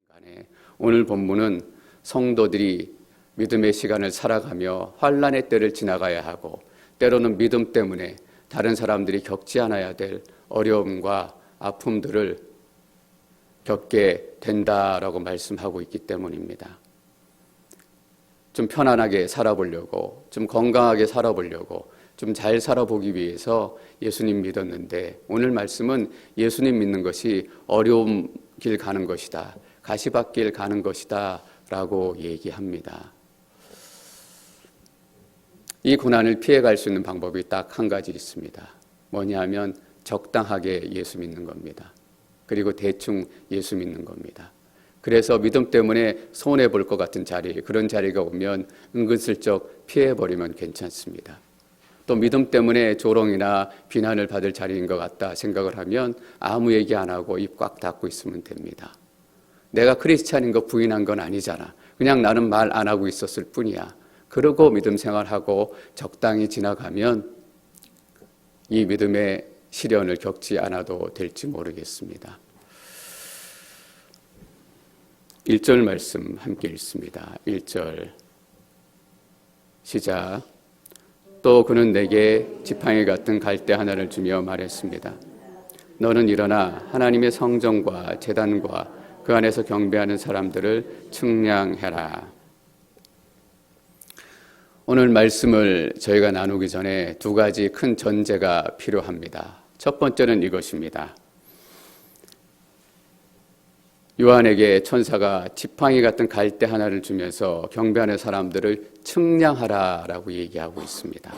간에 오늘 본문은 성도들이 믿음의 시간을 살아가며 환난의 때를 지나가야 하고 때로는 믿음 때문에 다른 사람들이 겪지 않아야 될 어려움과 아픔들을 겪게 된다라고 말씀하고 있기 때문입니다. 좀 편안하게 살아보려고, 좀 건강하게 살아보려고, 좀 잘 살아보기 위해서 예수님 믿었는데 오늘 말씀은 예수님 믿는 것이 어려운 길 가는 것이다, 가시밭길 가는 것이다 라고 얘기합니다. 이 고난을 피해갈 수 있는 방법이 딱 한 가지 있습니다. 뭐냐 하면 적당하게 예수 믿는 겁니다. 그리고 대충 예수 믿는 겁니다. 그래서 믿음 때문에 손해볼 것 같은 자리, 그런 자리가 오면 은근슬쩍 피해버리면 괜찮습니다. 또 믿음 때문에 조롱이나 비난을 받을 자리인 것 같다 생각을 하면 아무 얘기 안 하고 입 꽉 닫고 있으면 됩니다. 내가 크리스찬인 거 부인한 건 아니잖아. 그냥 나는 말 안 하고 있었을 뿐이야. 그러고 믿음 생활하고 적당히 지나가면 이 믿음의 시련을 겪지 않아도 될지 모르겠습니다. 1절 말씀 함께 읽습니다. 1절 시작. 또 그는 내게 지팡이 같은 갈대 하나를 주며 말했습니다. 너는 일어나 하나님의 성전과 제단과 그 안에서 경배하는 사람들을 측량해라. 오늘 말씀을 저희가 나누기 전에 두 가지 큰 전제가 필요합니다. 첫 번째는 이것입니다. 요한에게 천사가 지팡이 같은 갈대 하나를 주면서 경배하는 사람들을 측량하라라고 얘기하고 있습니다.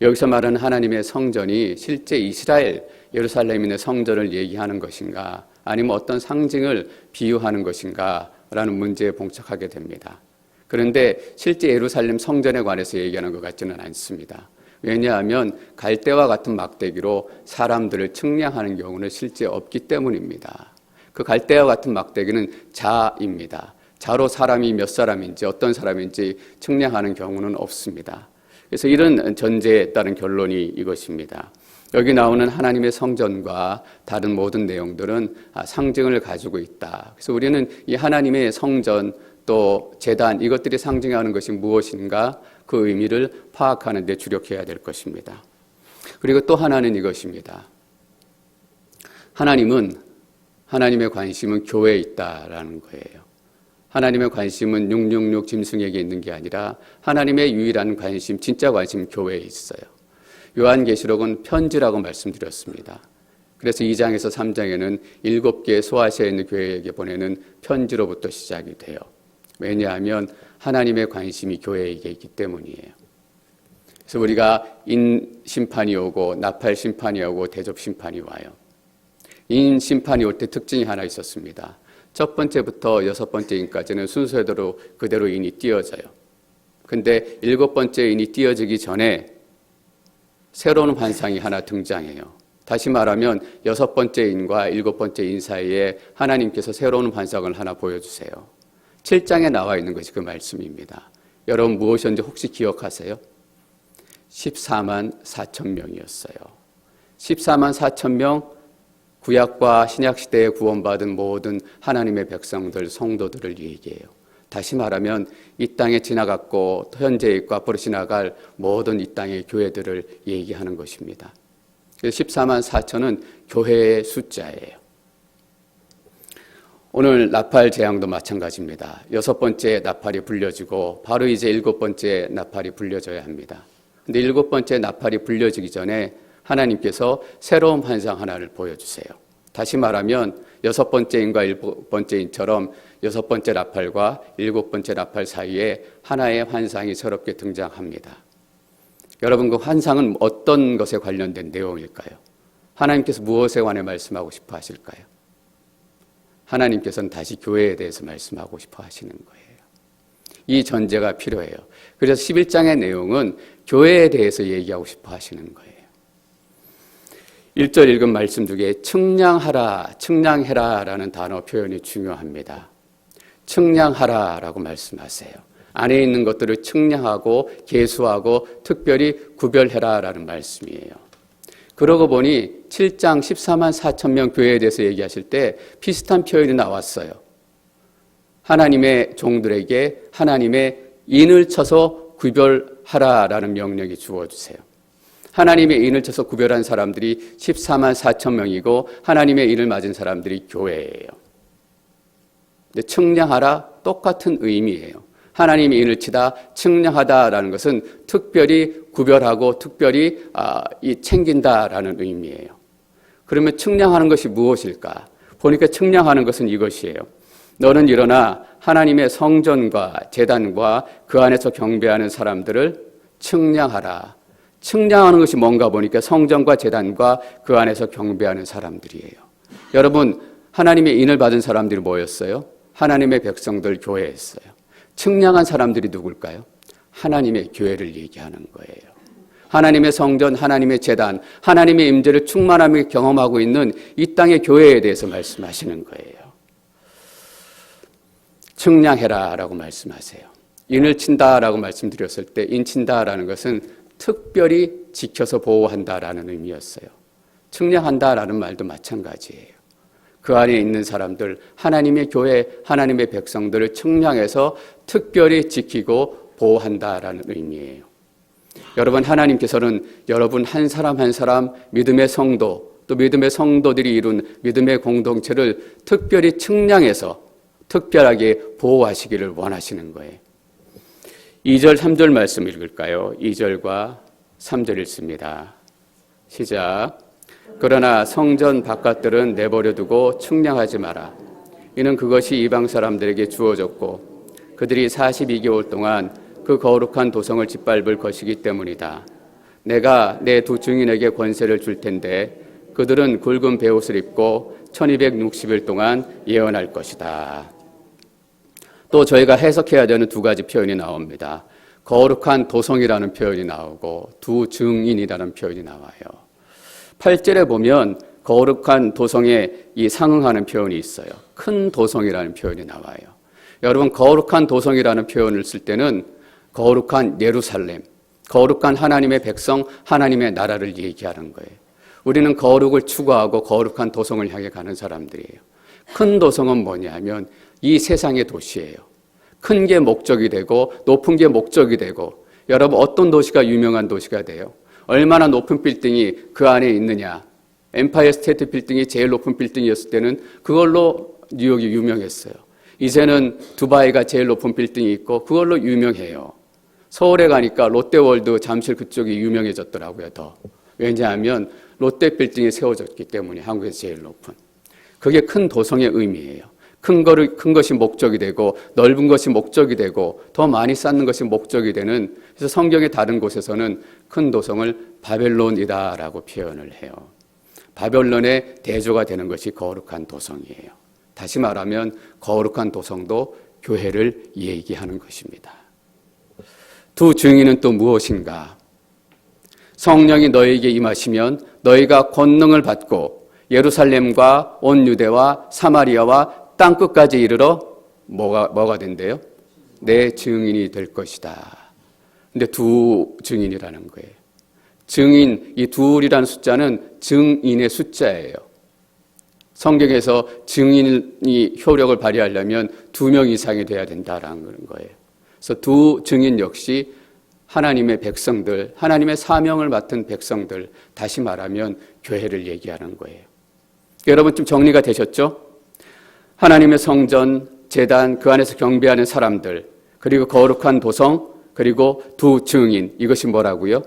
여기서 말하는 하나님의 성전이 실제 이스라엘 예루살렘에 있는 성전을 얘기하는 것인가, 아니면 어떤 상징을 비유하는 것인가 라는 문제에 봉착하게 됩니다. 그런데 실제 예루살렘 성전에 관해서 얘기하는 것 같지는 않습니다. 왜냐하면 갈대와 같은 막대기로 사람들을 측량하는 경우는 실제 없기 때문입니다. 그 갈대와 같은 막대기는 자입니다. 자로 사람이 몇 사람인지 어떤 사람인지 측량하는 경우는 없습니다. 그래서 이런 전제에 따른 결론이 이것입니다. 여기 나오는 하나님의 성전과 다른 모든 내용들은 상징을 가지고 있다. 그래서 우리는 이 하나님의 성전 또 제단, 이것들이 상징하는 것이 무엇인가 그 의미를 파악하는 데 주력해야 될 것입니다. 그리고 또 하나는 이것입니다. 하나님의 관심은 교회에 있다라는 거예요. 하나님의 관심은 666 짐승에게 있는 게 아니라 하나님의 유일한 관심, 진짜 관심 교회에 있어요. 요한계시록은 편지라고 말씀드렸습니다. 그래서 2장에서 3장에는 7개의 소아시아에 있는 교회에게 보내는 편지로부터 시작이 돼요. 왜냐하면 하나님의 관심이 교회에게 있기 때문이에요. 그래서 우리가 인심판이 오고 나팔심판이 오고 대접심판이 와요. 인심판이 올 때 특징이 하나 있었습니다. 첫 번째부터 6번째 인까지는 순서대로 그대로 인이 띄어져요. 근데 7번째 인이 띄어지기 전에 새로운 환상이 하나 등장해요. 다시 말하면 6번째 인과 7번째 인 사이에 하나님께서 새로운 환상을 하나 보여주세요. 7장에 나와 있는 것이 그 말씀입니다. 여러분 무엇이었는지 혹시 기억하세요? 14만 4천 명이었어요. 14만 4천 명, 구약과 신약 시대에 구원받은 모든 하나님의 백성들, 성도들을 얘기해요. 다시 말하면 이 땅에 지나갔고 현재 있고 앞으로 지나갈 모든 이 땅의 교회들을 얘기하는 것입니다. 14만 4천은 교회의 숫자예요. 오늘 나팔 재앙도 마찬가지입니다. 6번째 나팔이 불려지고 바로 이제 7번째 나팔이 불려져야 합니다. 근데 7번째 나팔이 불려지기 전에 하나님께서 새로운 환상 하나를 보여주세요. 다시 말하면 6번째 인과 7번째 인처럼 6번째 나팔과 7번째 나팔 사이에 하나의 환상이 새롭게 등장합니다. 여러분 그 환상은 어떤 것에 관련된 내용일까요? 하나님께서 무엇에 관해 말씀하고 싶어 하실까요? 하나님께서는 다시 교회에 대해서 말씀하고 싶어 하시는 거예요. 이 전제가 필요해요. 그래서 11장의 내용은 교회에 대해서 얘기하고 싶어 하시는 거예요. 1절 읽은 말씀 중에 측량하라, 측량해라 라는 단어 표현이 중요합니다. 측량하라 라고 말씀하세요. 안에 있는 것들을 측량하고 계수하고 특별히 구별해라 라는 말씀이에요. 그러고 보니 7장 14만 4천 명 교회에 대해서 얘기하실 때 비슷한 표현이 나왔어요. 하나님의 종들에게 하나님의 인을 쳐서 구별하라라는 명령이 주어주세요. 하나님의 인을 쳐서 구별한 사람들이 14만 4천 명이고 하나님의 인을 맞은 사람들이 교회예요. 근데 측량하라 똑같은 의미예요. 하나님의 인을 치다, 측량하다라는 것은 특별히 구별하고 특별히 챙긴다라는 의미예요. 그러면 측량하는 것이 무엇일까? 보니까 측량하는 것은 이것이에요. 너는 일어나 하나님의 성전과 제단과 그 안에서 경배하는 사람들을 측량하라. 측량하는 것이 뭔가 보니까 성전과 제단과 그 안에서 경배하는 사람들이에요. 여러분, 하나님의 인을 받은 사람들이 뭐였어요? 하나님의 백성들 교회였어요. 측량한 사람들이 누굴까요? 하나님의 교회를 얘기하는 거예요. 하나님의 성전, 하나님의 제단, 하나님의 임재를 충만하게 경험하고 있는 이 땅의 교회에 대해서 말씀하시는 거예요. 측량해라 라고 말씀하세요. 인을 친다라고 말씀드렸을 때 인친다라는 것은 특별히 지켜서 보호한다라는 의미였어요. 측량한다라는 말도 마찬가지예요. 그 안에 있는 사람들, 하나님의 교회, 하나님의 백성들을 측량해서 특별히 지키고 보호한다라는 의미예요. 여러분, 하나님께서는 여러분 한 사람 한 사람 믿음의 성도, 또 믿음의 성도들이 이룬 믿음의 공동체를 특별히 측량해서 특별하게 보호하시기를 원하시는 거예요. 2절, 3절 말씀 읽을까요? 2절과 3절 읽습니다. 시작. 그러나 성전 바깥들은 내버려 두고 측량하지 마라. 이는 그것이 이방 사람들에게 주어졌고 그들이 42개월 동안 그 거룩한 도성을 짓밟을 것이기 때문이다. 내가 내 두 증인에게 권세를 줄 텐데 그들은 굵은 베옷을 입고 1260일 동안 예언할 것이다. 또 저희가 해석해야 되는 두 가지 표현이 나옵니다. 거룩한 도성이라는 표현이 나오고 두 증인이라는 표현이 나와요. 8절에 보면 거룩한 도성에 이 상응하는 표현이 있어요. 큰 도성이라는 표현이 나와요. 여러분, 거룩한 도성이라는 표현을 쓸 때는 거룩한 예루살렘, 거룩한 하나님의 백성, 하나님의 나라를 얘기하는 거예요. 우리는 거룩을 추구하고 거룩한 도성을 향해 가는 사람들이에요. 큰 도성은 뭐냐면 이 세상의 도시예요. 큰 게 목적이 되고 높은 게 목적이 되고, 여러분 어떤 도시가 유명한 도시가 돼요? 얼마나 높은 빌딩이 그 안에 있느냐. 엠파이어 스테이트 빌딩이 제일 높은 빌딩이었을 때는 그걸로 뉴욕이 유명했어요. 이제는 두바이가 제일 높은 빌딩이 있고 그걸로 유명해요. 서울에 가니까 롯데월드 잠실 그쪽이 유명해졌더라고요. 더. 왜냐하면 롯데 빌딩이 세워졌기 때문에 한국에서 제일 높은. 그게 큰 도성의 의미예요. 큰 것이 목적이 되고 넓은 것이 목적이 되고 더 많이 쌓는 것이 목적이 되는, 그래서 성경의 다른 곳에서는 큰 도성을 바벨론이다라고 표현을 해요. 바벨론의 대조가 되는 것이 거룩한 도성이에요. 다시 말하면 거룩한 도성도 교회를 얘기하는 것입니다. 두 증인은 또 무엇인가? 성령이 너희에게 임하시면 너희가 권능을 받고 예루살렘과 온 유대와 사마리아와 땅끝까지 이르러 뭐가 된대요? 내 증인이 될 것이다. 근데 두 증인이라는 거예요. 증인, 이 둘이라는 숫자는 증인의 숫자예요. 성경에서 증인이 효력을 발휘하려면 2명 이상이 돼야 된다라는 거예요. 그래서 두 증인 역시 하나님의 백성들, 하나님의 사명을 맡은 백성들, 다시 말하면 교회를 얘기하는 거예요. 여러분 좀 정리가 되셨죠? 하나님의 성전, 제단, 그 안에서 경배하는 사람들, 그리고 거룩한 도성, 그리고 두 증인, 이것이 뭐라고요?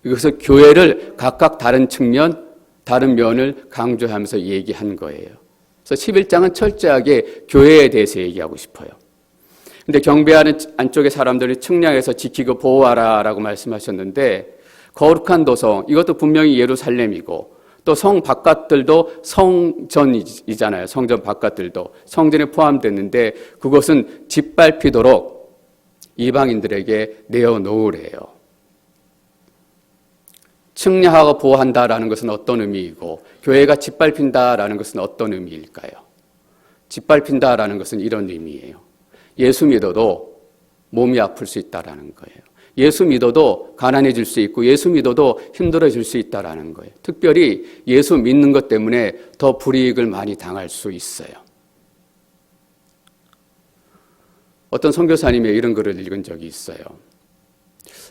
이것은 교회를 각각 다른 측면, 다른 면을 강조하면서 얘기한 거예요. 그래서 11장은 철저하게 교회에 대해서 얘기하고 싶어요. 근데 경배하는 안쪽의 사람들을 측량해서 지키고 보호하라 라고 말씀하셨는데, 거룩한 도성, 이것도 분명히 예루살렘이고 또 성 바깥들도 성전이잖아요. 성전 바깥들도 성전에 포함됐는데 그것은 짓밟히도록 이방인들에게 내어놓으래요. 측량하고 보호한다라는 것은 어떤 의미이고 교회가 짓밟힌다라는 것은 어떤 의미일까요? 짓밟힌다라는 것은 이런 의미예요. 예수 믿어도 몸이 아플 수 있다라는 거예요. 예수 믿어도 가난해질 수 있고 예수 믿어도 힘들어질 수 있다라는 거예요. 특별히 예수 믿는 것 때문에 더 불이익을 많이 당할 수 있어요. 어떤 선교사님이 이런 글을 읽은 적이 있어요.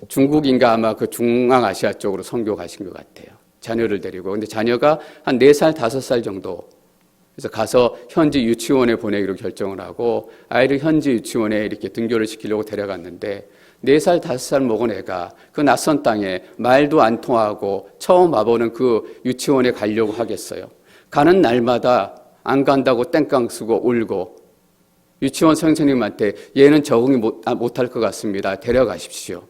중국인가 아마 그 중앙아시아 쪽으로 선교 가신 것 같아요. 자녀를 데리고. 근데 자녀가 한 4살, 5살 정도. 그래서 가서 현지 유치원에 보내기로 결정을 하고 아이를 현지 유치원에 이렇게 등교를 시키려고 데려갔는데 4살, 5살 먹은 애가 그 낯선 땅에 말도 안 통하고 처음 와보는 그 유치원에 가려고 하겠어요. 가는 날마다 안 간다고 땡깡 쓰고 울고 유치원 선생님한테 얘는 적응이 못할 것 같습니다. 데려가십시오.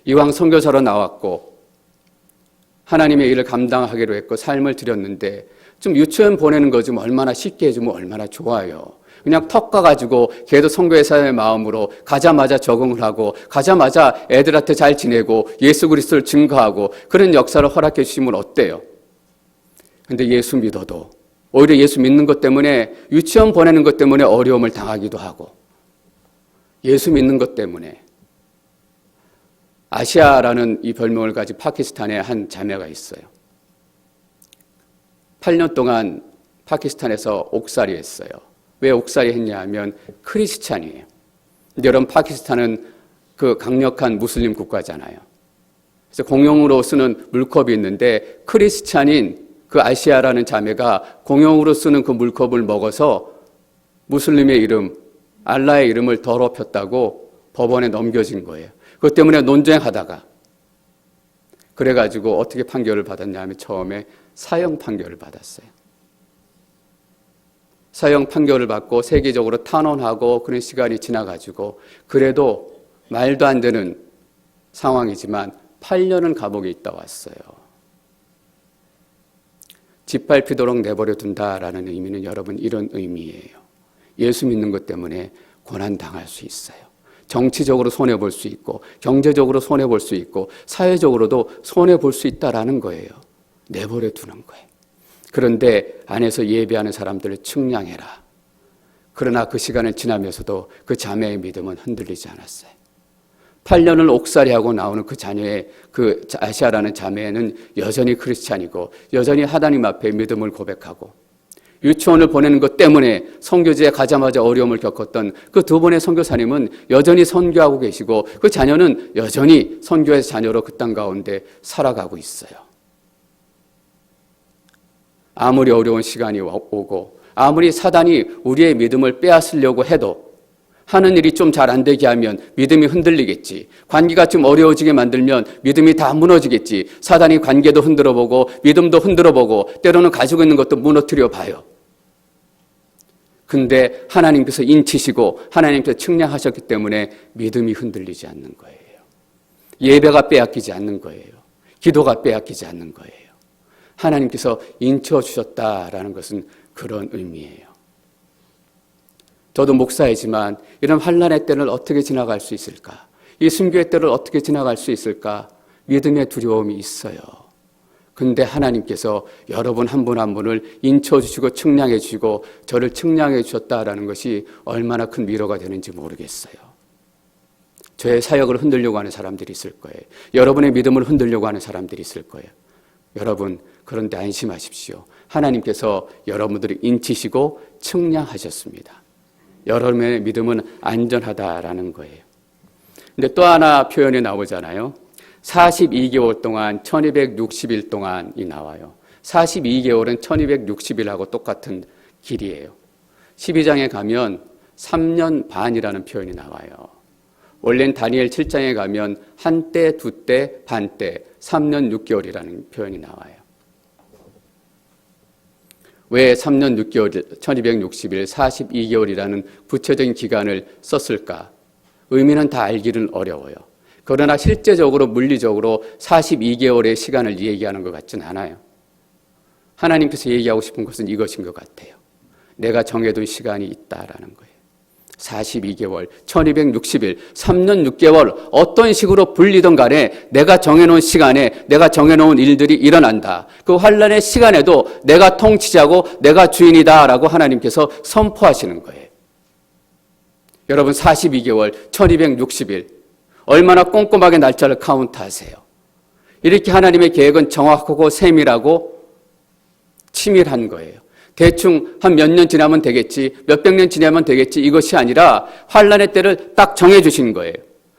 이왕 선교사로 나왔고 하나님의 일을 감당하기로 했고 삶을 드렸는데 좀 유치원 보내는 거 좀 얼마나 쉽게 해주면 얼마나 좋아요. 그냥 턱 까가지고 걔도 선교회사의 마음으로 가자마자 적응을 하고 가자마자 애들한테 잘 지내고 예수 그리스도를 증거하고 그런 역사를 허락해 주시면 어때요? 근데 예수 믿어도 오히려 예수 믿는 것 때문에 유치원 보내는 것 때문에 어려움을 당하기도 하고 예수 믿는 것 때문에 아시아라는 이 별명을 가진 파키스탄에 한 자매가 있어요. 8년 동안 파키스탄에서 옥살이 했어요. 왜 옥살이 했냐 하면 크리스찬이에요. 여러분 파키스탄은 그 강력한 무슬림 국가잖아요. 그래서 공용으로 쓰는 물컵이 있는데 크리스찬인 그 아시아라는 자매가 공용으로 쓰는 그 물컵을 먹어서 무슬림의 이름, 알라의 이름을 더럽혔다고 법원에 넘겨진 거예요. 그것 때문에 논쟁하다가 그래가지고 어떻게 판결을 받았냐 하면 처음에 사형 판결을 받았어요. 사형 판결을 받고 세계적으로 탄원하고 그런 시간이 지나가지고 그래도 말도 안 되는 상황이지만 8년은 감옥에 있다 왔어요. 짓밟히도록 내버려 둔다라는 의미는 여러분 이런 의미예요. 예수 믿는 것 때문에 고난당할 수 있어요. 정치적으로 손해볼 수 있고 경제적으로 손해볼 수 있고 사회적으로도 손해볼 수 있다라는 거예요. 내버려 두는 거예요. 그런데 안에서 예배하는 사람들을 측량해라. 그러나 그 시간을 지나면서도 그 자매의 믿음은 흔들리지 않았어요. 8년을 옥살이하고 나오는 그 자녀의 그 아시아라는 자매는 여전히 크리스찬이고 여전히 하나님 앞에 믿음을 고백하고 유치원을 보내는 것 때문에 선교지에 가자마자 어려움을 겪었던 그 두 분의 선교사님은 여전히 선교하고 계시고 그 자녀는 여전히 선교의 자녀로 그 땅 가운데 살아가고 있어요. 아무리 어려운 시간이 오고 아무리 사단이 우리의 믿음을 빼앗으려고 해도 하는 일이 좀 잘 안 되게 하면 믿음이 흔들리겠지. 관계가 좀 어려워지게 만들면 믿음이 다 무너지겠지. 사단이 관계도 흔들어보고 믿음도 흔들어보고 때로는 가지고 있는 것도 무너뜨려 봐요. 근데 하나님께서 인치시고 하나님께서 측량하셨기 때문에 믿음이 흔들리지 않는 거예요. 예배가 빼앗기지 않는 거예요. 기도가 빼앗기지 않는 거예요. 하나님께서 인쳐주셨다라는 것은 그런 의미예요. 저도 목사이지만 이런 환난의 때를 어떻게 지나갈 수 있을까? 이 순교의 때를 어떻게 지나갈 수 있을까? 믿음의 두려움이 있어요. 근데 하나님께서 여러분 한 분 한 분을 인쳐주시고 측량해 주시고 저를 측량해 주셨다라는 것이 얼마나 큰 위로가 되는지 모르겠어요. 저의 사역을 흔들려고 하는 사람들이 있을 거예요. 여러분의 믿음을 흔들려고 하는 사람들이 있을 거예요. 여러분 그런데 안심하십시오. 하나님께서 여러분들을 인치시고 측량하셨습니다. 여러분의 믿음은 안전하다라는 거예요. 근데 또 하나 표현이 나오잖아요. 42개월 동안 1260일 동안이 나와요. 42개월은 1260일하고 똑같은 길이에요. 12장에 가면 3년 반이라는 표현이 나와요. 원래는 다니엘 7장에 가면 한때, 두때, 반때, 3년 6개월이라는 표현이 나와요. 왜 3년 6개월, 1260일, 42개월이라는 구체적인 기간을 썼을까? 의미는 다 알기는 어려워요. 그러나 실제적으로 물리적으로 42개월의 시간을 얘기하는 것 같진 않아요. 하나님께서 얘기하고 싶은 것은 이것인 것 같아요. 내가 정해둔 시간이 있다라는 거예요. 42개월, 1260일, 3년 6개월 어떤 식으로 불리든 간에 내가 정해놓은 시간에 내가 정해놓은 일들이 일어난다. 그 환난의 시간에도 내가 통치자고 내가 주인이다라고 하나님께서 선포하시는 거예요. 여러분 42개월, 1260일 얼마나 꼼꼼하게 날짜를 카운트하세요. 이렇게 하나님의 계획은 정확하고 세밀하고 치밀한 거예요. 대충 한 몇 년 지나면 되겠지, 몇백 년 지나면 되겠지, 이것이 아니라 환란의 때를 딱 정해 주신 거예요.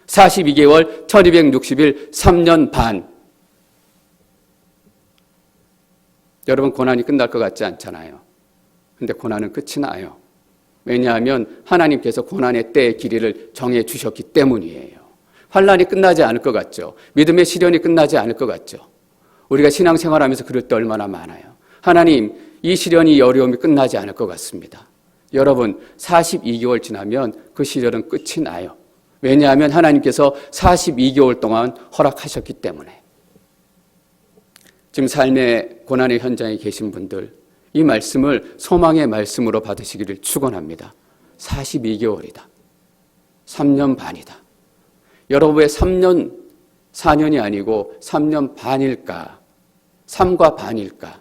42개월, 1260일, 3년 반. 여러분, 고난이 끝날 것 같지 않잖아요. 근데 고난은 끝이 나요. 왜냐하면 하나님께서 고난의 때의 길이를 정해 주셨기 때문이에요. 환란이 끝나지 않을 것 같죠. 믿음의 시련이 끝나지 않을 것 같죠. 우리가 신앙생활하면서 그럴 때 얼마나 많아요. 하나님, 이 시련이, 이 어려움이 끝나지 않을 것 같습니다. 여러분, 42개월 지나면 그 시련은 끝이 나요. 왜냐하면 하나님께서 42개월 동안 허락하셨기 때문에. 지금 삶의 고난의 현장에 계신 분들, 이 말씀을 소망의 말씀으로 받으시기를 축원합니다. 42개월이다. 3년 반이다. 여러분, 왜 3년, 4년이 아니고 3년 반일까? 3과 반일까?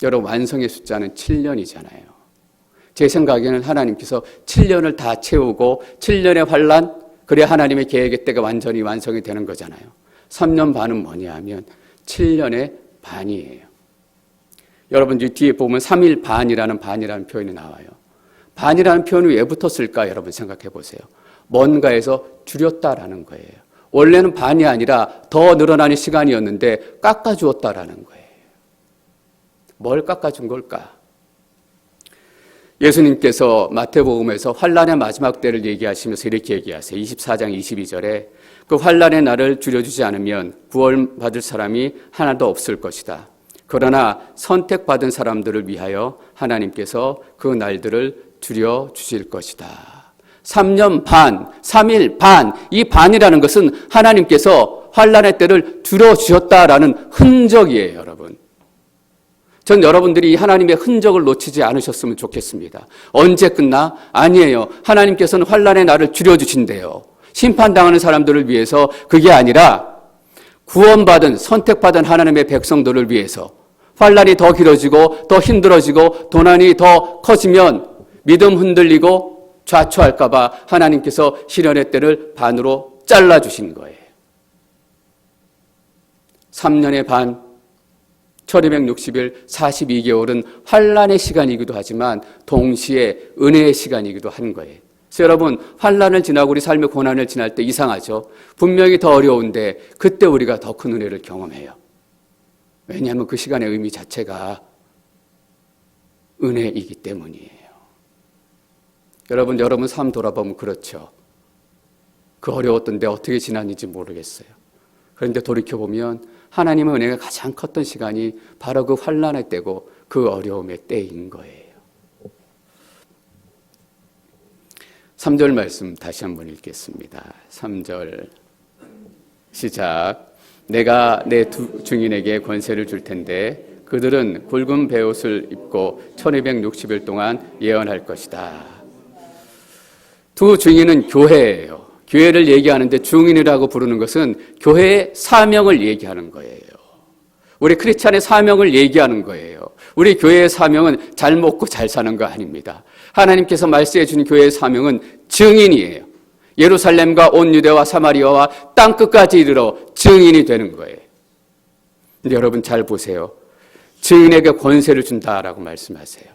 여러분, 완성의 숫자는 7년이잖아요. 제 생각에는 하나님께서 7년을 다 채우고 7년의 환란, 그래야 하나님의 계획의 때가 완전히 완성이 되는 거잖아요. 3년 반은 뭐냐 하면 7년의 반이에요. 여러분, 뒤에 보면 3일 반이라는 표현이 나와요. 반이라는 표현이 왜 붙었을까 여러분 생각해 보세요. 뭔가에서 줄였다라는 거예요. 원래는 반이 아니라 더 늘어나는 시간이었는데 깎아주었다라는 거예요. 뭘 깎아준 걸까? 예수님께서 마태복음에서 환란의 마지막 때를 얘기하시면서 이렇게 얘기하세요. 24장 22절에 그 환란의 날을 줄여주지 않으면 구원받을 사람이 하나도 없을 것이다. 그러나 선택받은 사람들을 위하여 하나님께서 그 날들을 줄여주실 것이다. 3년 반, 3일 반, 이 반이라는 것은 하나님께서 환란의 때를 줄여주셨다라는 흔적이에요, 여러분. 전 여러분들이 하나님의 흔적을 놓치지 않으셨으면 좋겠습니다. 언제 끝나? 아니에요. 하나님께서는 환란의 날을 줄여주신대요. 심판당하는 사람들을 위해서, 그게 아니라 구원받은, 선택받은 하나님의 백성들을 위해서 환란이 더 길어지고 더 힘들어지고 도난이 더 커지면 믿음 흔들리고 좌초할까 봐 하나님께서 시련의 때를 반으로 잘라주신 거예요. 3년의 반, 1260일, 42개월은 환란의 시간이기도 하지만 동시에 은혜의 시간이기도 한 거예요. 그래서 여러분, 환란을 지나고 우리 삶의 고난을 지날 때 이상하죠. 분명히 더 어려운데 그때 우리가 더 큰 은혜를 경험해요. 왜냐하면 그 시간의 의미 자체가 은혜이기 때문이에요. 여러분 삶 돌아보면 그렇죠. 그 어려웠던 데 어떻게 지났는지 모르겠어요. 그런데 돌이켜보면 하나님의 은혜가 가장 컸던 시간이 바로 그 환란의 때고 그 어려움의 때인 거예요. 3절 말씀 다시 한번 읽겠습니다. 3절 시작. 내가 내 두 증인에게 권세를 줄 텐데 그들은 굵은 베옷을 입고 1260일 동안 예언할 것이다. 두 증인은 교회예요. 교회를 얘기하는데 증인이라고 부르는 것은 교회의 사명을 얘기하는 거예요. 우리 크리스찬의 사명을 얘기하는 거예요. 우리 교회의 사명은 잘 먹고 잘 사는 거 아닙니다. 하나님께서 말씀해 주신 교회의 사명은 증인이에요. 예루살렘과 온 유대와 사마리아와 땅끝까지 이르러 증인이 되는 거예요. 근데 여러분 잘 보세요. 증인에게 권세를 준다라고 말씀하세요.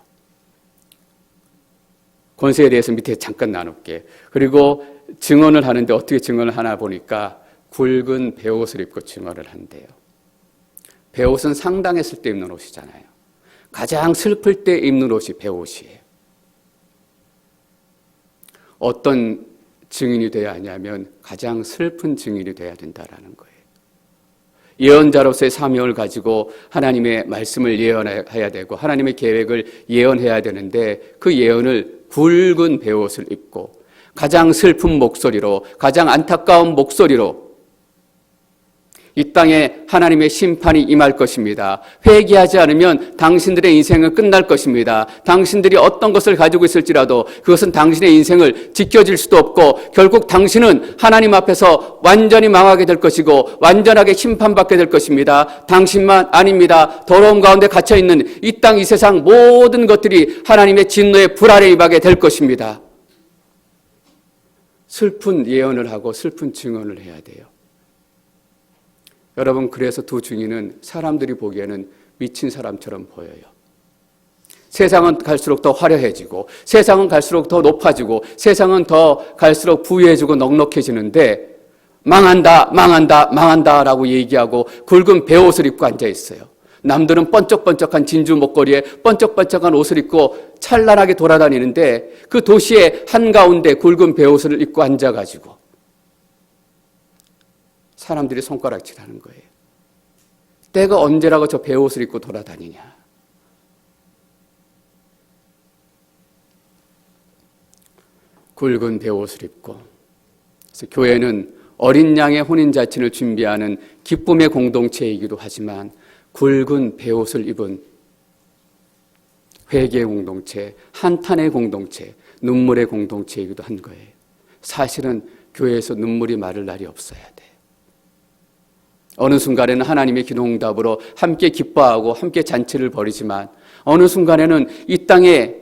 권세에 대해서 밑에 잠깐 나눌게. 그리고 증언을 하는데 어떻게 증언을 하나 보니까 굵은 베옷을 입고 증언을 한대요. 베옷은 상당했을 때 입는 옷이잖아요. 가장 슬플 때 입는 옷이 베옷이에요. 어떤 증인이 돼야 하냐면 가장 슬픈 증인이 돼야 된다라는 거예요. 예언자로서의 사명을 가지고 하나님의 말씀을 예언해야 되고 하나님의 계획을 예언해야 되는데 그 예언을 굵은 베옷을 입고 가장 슬픈 목소리로, 가장 안타까운 목소리로 이 땅에 하나님의 심판이 임할 것입니다. 회개하지 않으면 당신들의 인생은 끝날 것입니다. 당신들이 어떤 것을 가지고 있을지라도 그것은 당신의 인생을 지켜질 수도 없고 결국 당신은 하나님 앞에서 완전히 망하게 될 것이고 완전하게 심판받게 될 것입니다. 당신만 아닙니다. 더러움 가운데 갇혀있는 이 땅, 이 세상 모든 것들이 하나님의 진노의 불 아래 임하게 될 것입니다. 슬픈 예언을 하고 슬픈 증언을 해야 돼요. 여러분, 그래서 두 증인은 사람들이 보기에는 미친 사람처럼 보여요. 세상은 갈수록 더 화려해지고 세상은 갈수록 더 높아지고 세상은 더 갈수록 부유해지고 넉넉해지는데 망한다, 망한다, 망한다라고 얘기하고 굵은 베옷을 입고 앉아 있어요. 남들은 번쩍번쩍한 진주 목걸이에 번쩍번쩍한 옷을 입고 찬란하게 돌아다니는데 그 도시의 한가운데 굵은 베옷을 입고 앉아가지고 사람들이 손가락질하는 거예요. 때가 언제라고 저 베옷을 입고 돌아다니냐. 굵은 베옷을 입고. 그래서 교회는 어린 양의 혼인잔치를 준비하는 기쁨의 공동체이기도 하지만 굵은 베옷을 입은 회개의 공동체, 한탄의 공동체, 눈물의 공동체이기도 한 거예요. 사실은 교회에서 눈물이 마를 날이 없어야 돼. 어느 순간에는 하나님의 기도응답으로 함께 기뻐하고 함께 잔치를 벌이지만 어느 순간에는 이 땅의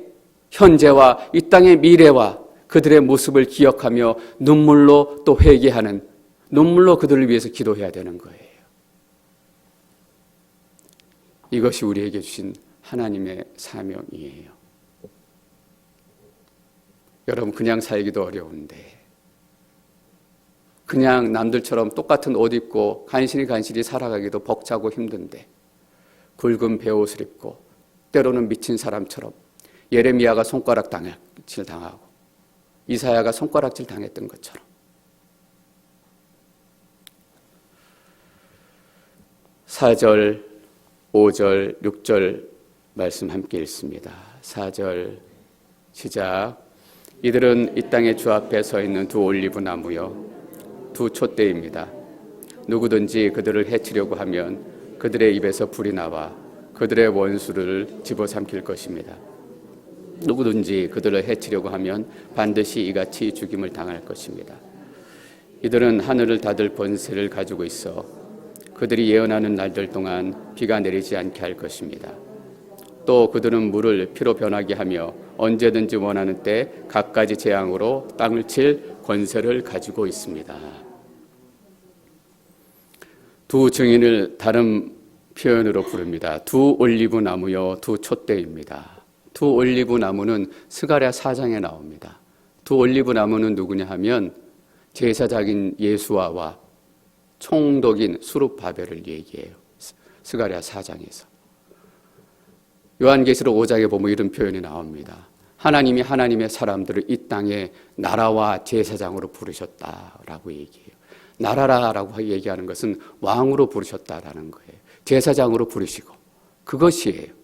현재와 이 땅의 미래와 그들의 모습을 기억하며 눈물로 또 회개하는, 눈물로 그들을 위해서 기도해야 되는 거예요. 이것이 우리에게 주신 하나님의 사명이에요. 여러분, 그냥 살기도 어려운데, 그냥 남들처럼 똑같은 옷 입고 간신히 살아가기도 벅차고 힘든데, 굵은 베옷을 입고 때로는 미친 사람처럼 예레미야가 손가락질 당하고 이사야가 손가락질 당했던 것처럼 4절, 5절, 6절 말씀 함께 읽습니다. 4절 시작. 이들은 이 땅의 주 앞에 서 있는 두 올리브 나무요 두 촛대입니다. 누구든지 그들을 해치려고 하면 그들의 입에서 불이 나와 그들의 원수를 집어삼킬 것입니다. 누구든지 그들을 해치려고 하면 반드시 이같이 죽임을 당할 것입니다. 이들은 하늘을 닫을 권세를 가지고 있어 그들이 예언하는 날들 동안 비가 내리지 않게 할 것입니다. 또 그들은 물을 피로 변하게 하며 언제든지 원하는 때 갖가지 재앙으로 땅을 칠 권세를 가지고 있습니다. 두 증인을 다른 표현으로 부릅니다. 두 올리브 나무요 두 촛대입니다. 두 올리브 나무는 스가랴 4장에 나옵니다. 두 올리브 나무는 누구냐 하면 제사장인 예수아와 총독인 수룹바벨을 얘기해요. 스가랴 4장에서. 요한계시록 5장에 보면 이런 표현이 나옵니다. 하나님이 하나님의 사람들을 이 땅에 나라와 제사장으로 부르셨다라고 얘기해요. 나라라고 얘기하는 것은 왕으로 부르셨다라는 거예요. 제사장으로 부르시고 그것이에요.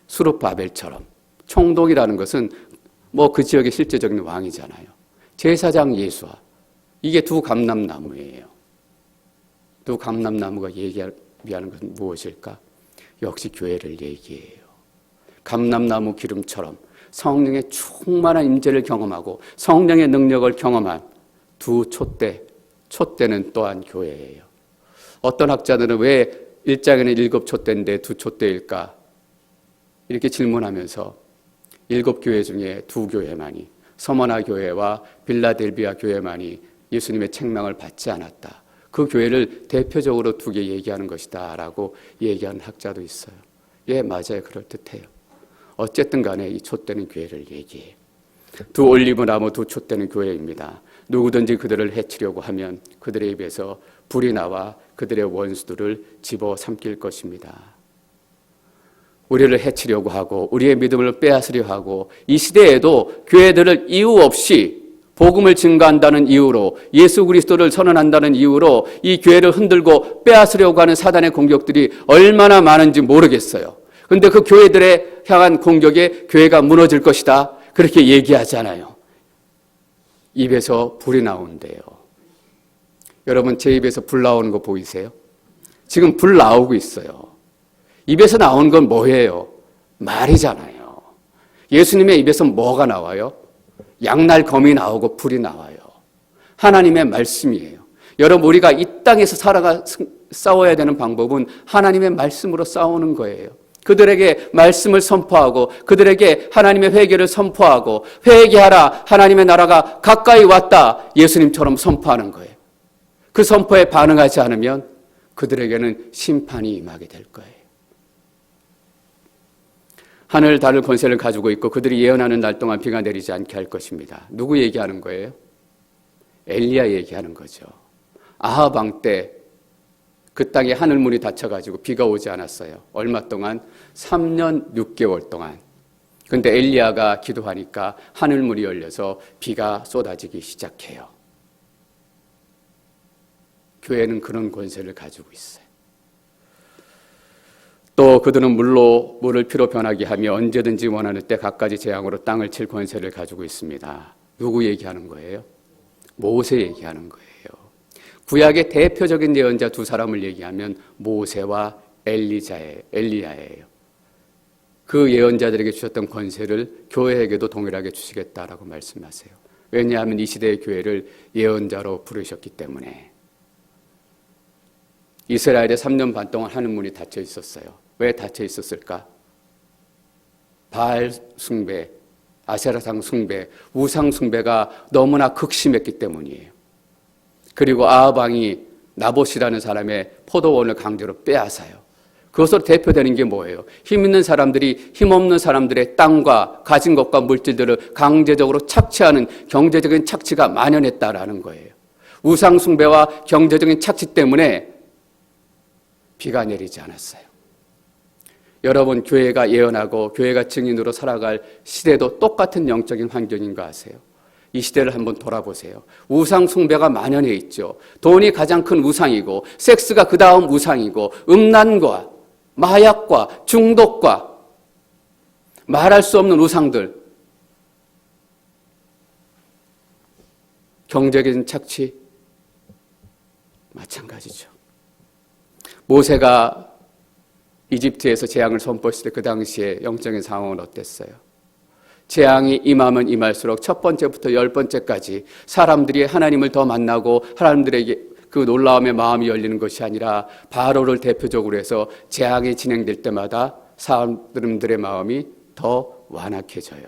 수룹바벨처럼 총독이라는 것은 뭐 그 지역의 실제적인 왕이잖아요. 제사장 예수와 이게 두 감람나무예요. 두 감람나무가 얘기하는 것은 무엇일까? 역시 교회를 얘기해요. 감람나무 기름처럼 성령의 충만한 임재를 경험하고 성령의 능력을 경험한 두 촛대, 촛대는 또한 교회예요. 어떤 학자들은 왜 1장에는 7 촛대인데 2 촛대일까? 이렇게 질문하면서 7 교회 중에 2 교회만이 서머나 교회와 빌라델비아 교회만이 예수님의 책망을 받지 않았다. 그 교회를 대표적으로 2개 얘기하는 것이다 라고 얘기하는 학자도 있어요. 예, 맞아요. 그럴듯해요. 어쨌든 간에 이 촛대는 교회를 얘기해요. 두 올리브 나무 두 촛대는 교회입니다. 누구든지 그들을 해치려고 하면 그들의 입에서 불이 나와 그들의 원수들을 집어삼킬 것입니다. 우리를 해치려고 하고 우리의 믿음을 빼앗으려 하고 이 시대에도 교회들을 이유 없이 복음을 증거한다는 이유로 예수 그리스도를 선언한다는 이유로 이 교회를 흔들고 빼앗으려고 하는 사단의 공격들이 얼마나 많은지 모르겠어요. 그런데 그 교회들에 향한 공격에 교회가 무너질 것이다. 그렇게 얘기하잖아요. 입에서 불이 나온대요. 여러분 제 입에서 불 나오는 거 보이세요? 지금 불 나오고 있어요. 입에서 나오는 건 뭐예요? 말이잖아요. 예수님의 입에서 뭐가 나와요? 양날 검이 나오고 불이 나와요. 하나님의 말씀이에요. 여러분 우리가 이 땅에서 싸워야 되는 방법은 하나님의 말씀으로 싸우는 거예요. 그들에게 말씀을 선포하고 그들에게 하나님의 회개를 선포하고 회개하라 하나님의 나라가 가까이 왔다 예수님처럼 선포하는 거예요. 그 선포에 반응하지 않으면 그들에게는 심판이 임하게 될 거예요. 하늘 다를 권세를 가지고 있고 그들이 예언하는 날 동안 비가 내리지 않게 할 것입니다. 누구 얘기하는 거예요? 엘리야 얘기하는 거죠. 아합 왕 때 그 땅에 하늘문이 닫혀가지고 비가 오지 않았어요. 얼마 동안? 3년 6개월 동안. 근데 엘리야가 기도하니까 하늘문이 열려서 비가 쏟아지기 시작해요. 교회는 그런 권세를 가지고 있어요. 또 그들은 물을 피로 변하게 하며 언제든지 원하는 때 갖가지 재앙으로 땅을 칠 권세를 가지고 있습니다. 누구 얘기하는 거예요? 모세 얘기하는 거예요. 구약의 대표적인 예언자 두 사람을 얘기하면 모세와 엘리야예요. 그 예언자들에게 주셨던 권세를 교회에게도 동일하게 주시겠다라고 말씀하세요. 왜냐하면 이 시대의 교회를 예언자로 부르셨기 때문에. 이스라엘에 3년 반 동안 하늘문이 닫혀 있었어요. 왜 닫혀 있었을까? 바알 숭배, 아세라상 숭배, 우상 숭배가 너무나 극심했기 때문이에요. 그리고 아합 왕이 나봇이라는 사람의 포도원을 강제로 빼앗아요. 그것으로 대표되는 게 뭐예요? 힘 있는 사람들이 힘없는 사람들의 땅과 가진 것과 물질들을 강제적으로 착취하는 경제적인 착취가 만연했다라는 거예요. 우상 숭배와 경제적인 착취 때문에 비가 내리지 않았어요. 여러분, 교회가 예언하고 교회가 증인으로 살아갈 시대도 똑같은 영적인 환경인 거 아세요? 이 시대를 한번 돌아보세요. 우상 숭배가 만연해 있죠. 돈이 가장 큰 우상이고 섹스가 그 다음 우상이고 음란과 마약과 중독과 말할 수 없는 우상들, 경제적인 착취 마찬가지죠. 모세가 이집트에서 재앙을 선포했을 때 그 당시에 영적인 상황은 어땠어요? 재앙이 임하면 임할수록 첫 번째부터 10번째까지 사람들이 하나님을 더 만나고 하나님들에게 그 놀라움의 마음이 열리는 것이 아니라 바로를 대표적으로 해서 재앙이 진행될 때마다 사람들의 마음이 더 완악해져요.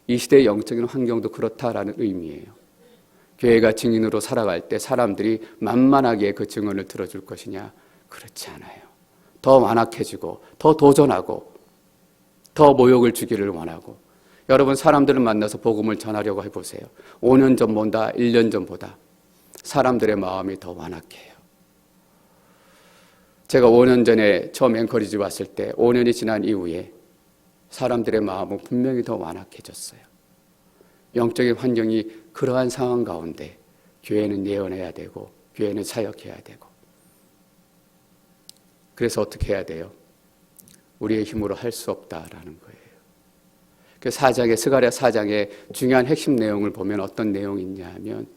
이 시대의 영적인 환경도 그렇다라는 의미예요. 교회가 증인으로 살아갈 때 사람들이 만만하게 그 증언을 들어줄 것이냐? 그렇지 않아요. 더 완악해지고 더 도전하고 더 모욕을 주기를 원하고. 여러분, 사람들을 만나서 복음을 전하려고 해보세요. 5년 전보다 1년 전보다 사람들의 마음이 더 완악해요. 제가 5년 전에 처음 앵커리지 왔을 때 5년이 지난 이후에 사람들의 마음은 분명히 더 완악해졌어요. 영적인 환경이 그러한 상황 가운데 교회는 예언해야 되고 교회는 사역해야 되고. 그래서 어떻게 해야 돼요? 우리의 힘으로 할 수 없다라는 거예요. 그 스가랴 4장의 중요한 핵심 내용을 보면 어떤 내용이 있냐 하면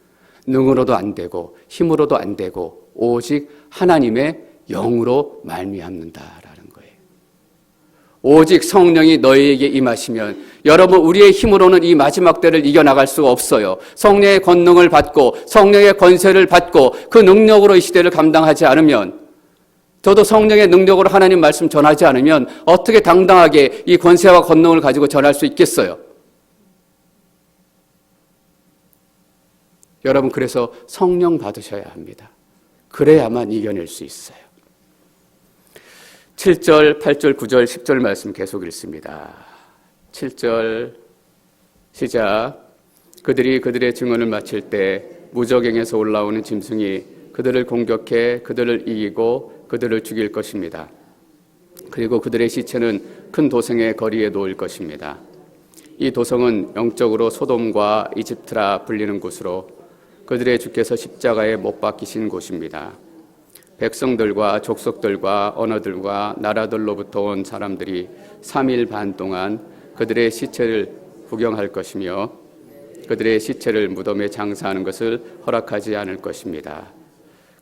능으로도 안 되고 힘으로도 안 되고 오직 하나님의 영으로 말미암는다라는 거예요. 오직 성령이 너희에게 임하시면, 여러분, 우리의 힘으로는 이 마지막 때를 이겨나갈 수가 없어요. 성령의 권능을 받고 성령의 권세를 받고 그 능력으로 이 시대를 감당하지 않으면, 저도 성령의 능력으로 하나님 말씀 전하지 않으면 어떻게 당당하게 이 권세와 권능을 가지고 전할 수 있겠어요? 여러분, 그래서 성령 받으셔야 합니다. 그래야만 이겨낼 수 있어요. 7절, 8절, 9절, 10절 말씀 계속 읽습니다. 7절 시작. 그들이 그들의 증언을 마칠 때 무저갱에서 올라오는 짐승이 그들을 공격해 그들을 이기고 그들을 죽일 것입니다. 그리고 그들의 시체는 큰 도성의 거리에 놓일 것입니다. 이 도성은 영적으로 소돔과 이집트라 불리는 곳으로 그들의 주께서 십자가에 못 박히신 곳입니다. 백성들과 족속들과 언어들과 나라들로부터 온 사람들이 3일 반 동안 그들의 시체를 구경할 것이며 그들의 시체를 무덤에 장사하는 것을 허락하지 않을 것입니다.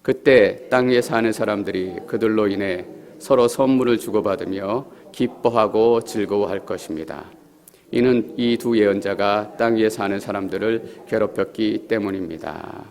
그때 땅 위에 사는 사람들이 그들로 인해 서로 선물을 주고받으며 기뻐하고 즐거워할 것입니다. 이는 이 두 예언자가 땅 위에 사는 사람들을 괴롭혔기 때문입니다.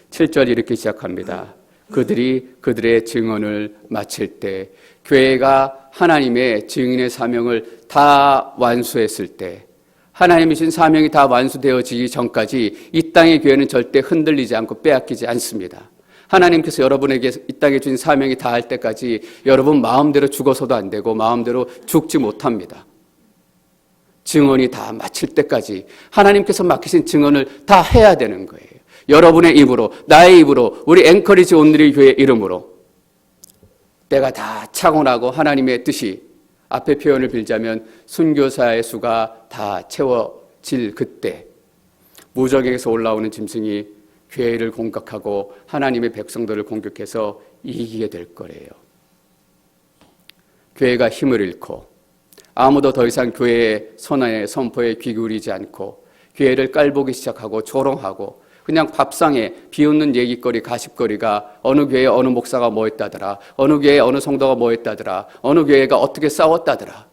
7절 이렇게 시작합니다. 그들이 그들의 증언을 마칠 때, 교회가 하나님의 증인의 사명을 다 완수했을 때, 하나님이 주신 사명이 다 완수되어지기 전까지 이 땅의 교회는 절대 흔들리지 않고 빼앗기지 않습니다. 하나님께서 여러분에게 이 땅에 주신 사명이 다할 때까지 여러분 마음대로 죽어서도 안 되고 마음대로 죽지 못합니다. 증언이 다 마칠 때까지 하나님께서 맡기신 증언을 다 해야 되는 거예요. 여러분의 입으로, 나의 입으로, 우리 앵커리지 온누리 교회 이름으로 때가 다 차고 나고 하나님의 뜻이, 앞에 표현을 빌자면 순교사의 수가 다 채워질 그때 무적에서 올라오는 짐승이 교회를 공격하고 하나님의 백성들을 공격해서 이기게 될 거래요. 교회가 힘을 잃고 아무도 더 이상 교회의 선언에 선포에 귀 기울이지 않고 교회를 깔보기 시작하고 조롱하고 그냥 밥상에 비웃는 얘기거리, 가십거리가 어느 교회에 어느 목사가 뭐 했다더라, 어느 교회에 어느 성도가 뭐 했다더라, 어느 교회가 어떻게 싸웠다더라.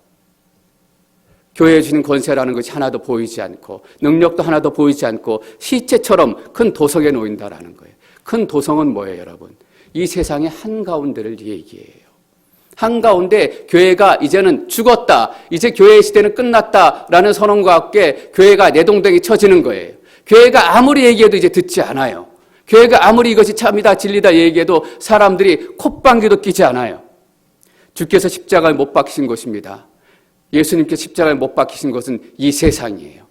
교회에 주는 권세라는 것이 하나도 보이지 않고 능력도 하나도 보이지 않고 시체처럼 큰 도성에 놓인다라는 거예요. 큰 도성은 뭐예요, 여러분? 이 세상의 한가운데를 얘기해요. 한가운데 교회가 이제는 죽었다, 이제 교회의 시대는 끝났다라는 선언과 함께 교회가 내동댕이 쳐지는 거예요. 교회가 아무리 얘기해도 이제 듣지 않아요. 교회가 아무리 이것이 참이다, 진리다 얘기해도 사람들이 콧방귀도 끼지 않아요. 주께서 십자가에 못 박히신 것입니다. 예수님께서 십자가에 못 박히신 것은 이 세상이에요.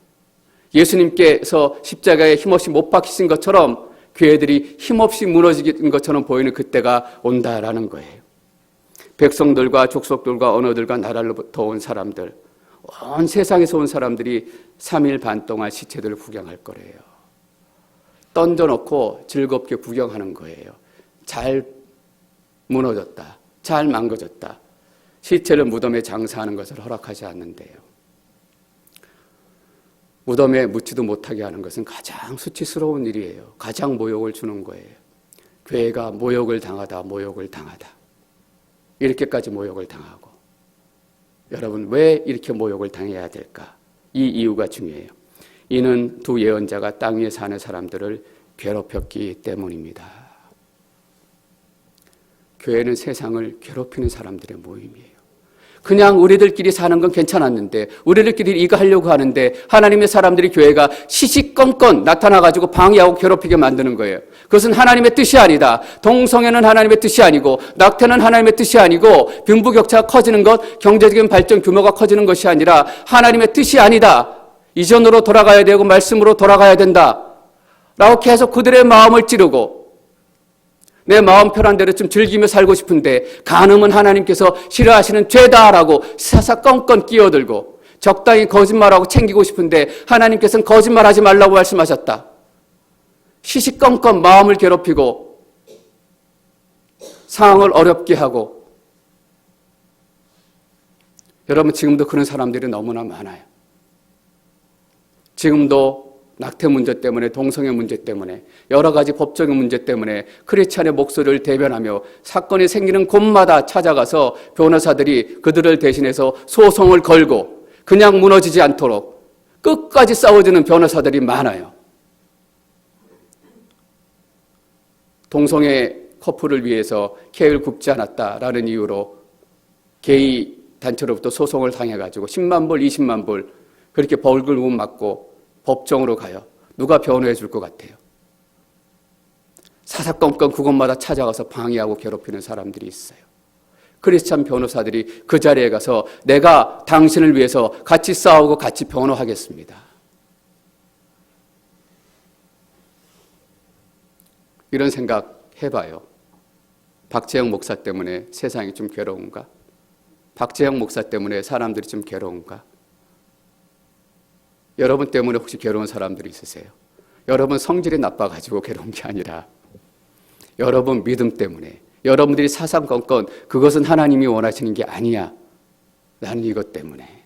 예수님께서 십자가에 힘없이 못 박히신 것처럼 교회들이 힘없이 무너지는 것처럼 보이는 그때가 온다라는 거예요. 백성들과 족속들과 언어들과 나라로부터 온 사람들, 온 세상에서 온 사람들이 3일 반 동안 시체들을 구경할 거래요. 던져놓고 즐겁게 구경하는 거예요. 잘 무너졌다, 잘 망가졌다. 시체를 무덤에 장사하는 것을 허락하지 않는데요. 무덤에 묻지도 못하게 하는 것은 가장 수치스러운 일이에요. 가장 모욕을 주는 거예요. 교회가 모욕을 당하다, 모욕을 당하다. 이렇게까지 모욕을 당하고. 여러분, 왜 이렇게 모욕을 당해야 될까? 이 이유가 중요해요. 이는 두 예언자가 땅 위에 사는 사람들을 괴롭혔기 때문입니다. 교회는 세상을 괴롭히는 사람들의 모임이에요. 그냥 우리들끼리 사는 건 괜찮았는데, 우리들끼리 이거 하려고 하는데 하나님의 사람들이 교회가 시시건건 나타나가지고 방해하고 괴롭히게 만드는 거예요. 그것은 하나님의 뜻이 아니다. 동성애는 하나님의 뜻이 아니고, 낙태는 하나님의 뜻이 아니고, 빈부격차가 커지는 것, 경제적인 발전 규모가 커지는 것이 아니라 하나님의 뜻이 아니다. 이전으로 돌아가야 되고 말씀으로 돌아가야 된다 라고 계속 그들의 마음을 찌르고, 내 마음 편한 대로 좀 즐기며 살고 싶은데 간음은 하나님께서 싫어하시는 죄다라고 사사건건 끼어들고, 적당히 거짓말하고 챙기고 싶은데 하나님께서는 거짓말하지 말라고 말씀하셨다. 시시건건 마음을 괴롭히고 상황을 어렵게 하고. 여러분, 지금도 그런 사람들이 너무나 많아요. 지금도 낙태 문제 때문에, 동성애 문제 때문에, 여러 가지 법적인 문제 때문에 크리스찬의 목소리를 대변하며 사건이 생기는 곳마다 찾아가서 변호사들이 그들을 대신해서 소송을 걸고 그냥 무너지지 않도록 끝까지 싸워주는 변호사들이 많아요. 동성애 커플을 위해서 케이를 굽지 않았다라는 이유로 게이 단체로부터 소송을 당해가지고 10만 불, 20만 불 그렇게 벌금 맞고 법정으로 가요. 누가 변호해 줄 것 같아요? 사사건건 그곳마다 찾아가서 방해하고 괴롭히는 사람들이 있어요. 크리스찬 변호사들이 그 자리에 가서 내가 당신을 위해서 같이 싸우고 같이 변호하겠습니다. 이런 생각 해봐요. 박재영 목사 때문에 세상이 좀 괴로운가? 박재영 목사 때문에 사람들이 좀 괴로운가? 여러분 때문에 혹시 괴로운 사람들이 있으세요? 여러분 성질이 나빠가지고 괴로운 게 아니라 여러분 믿음 때문에, 여러분들이 사상건건 그것은 하나님이 원하시는 게 아니야, 나는 이것 때문에.